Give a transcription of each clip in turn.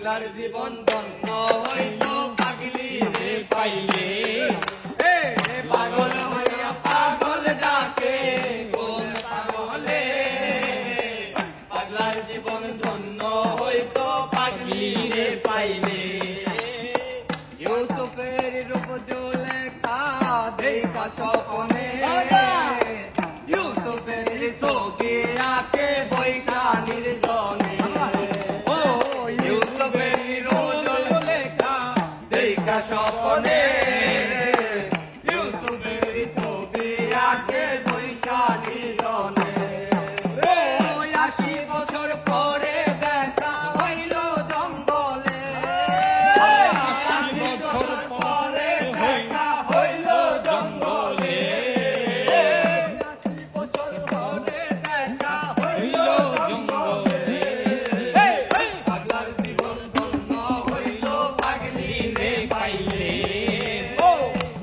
পাগলার জীবন ধন্য হইল পাগলি রে পাইলে। পাগল হইয়া পাগল ডাকে কোন পাগলে, পাগলার জীবন ধন্য হইত পাগলি রে পাইলে। ইউসুফের রূপ জুলেখা দেখা স্বপ্নে, ইউসুফের ছবি আঁকে বৈশা নির্জনে। ইউসুফের রূপ জুলেখা দেখা স্বপ্নে, ইউসুফের ছবি আঁকে বৈশা নির্জনে। 80 বছর পরে দেখা হইল জঙ্গলে, 80 বছর পরে দেখা হইল জঙ্গলে, 80 বছর পরে দেখা হইল জঙ্গলে। পাগলার জীবন ধন্য হইল পাগলি রে পাইলে।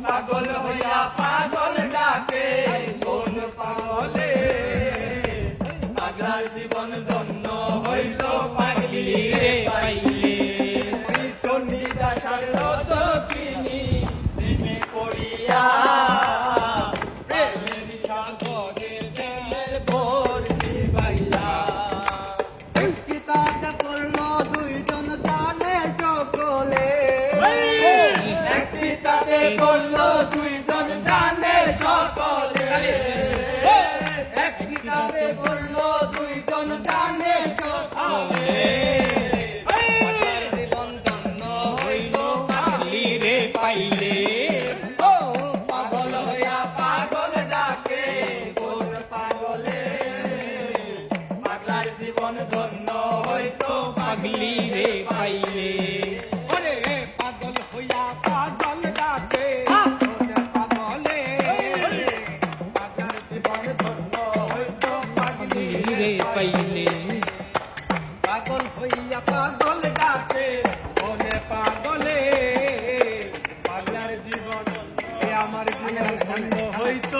পাগল হইয়া পাগল ডাকে কোন পাগলে, পাগলার জীবন ধন্য হইল পাগলি রে পাইলে। চণ্ডীদাসার রত তিনি প্রেমে পড়িয়া, প্রেমের সাগরে প্রেমের বর্ষি বাইয়া। চিতাতে পড়ল দুইজন জানে সকলে, এক চিতাতে পড়ল দুইজন জানে সকলে, এক চিতাতে পড়ল দুইজন জানে সকলে। পাগলার জীবন ধন্য হইল পাগলি রে পাইলে। পাগল হইয়া পাগল ডাকে কোন পাগলে, পাগলার জীবন ধন্য হইত পাগলি রে পাইলে। পাগল হইয়া পাগল ডাকে কোন পাগলে, পাগলার জীবন ধন্য হইত পাগলি রে পাইলে। পাগল হইয়া পাগল ডাকে কোন পাগলে, পাগলার জীবন আমার জীবন ধন্য হইত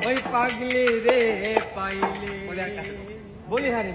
ওই পাগলি রে পাইলে। বলি হারি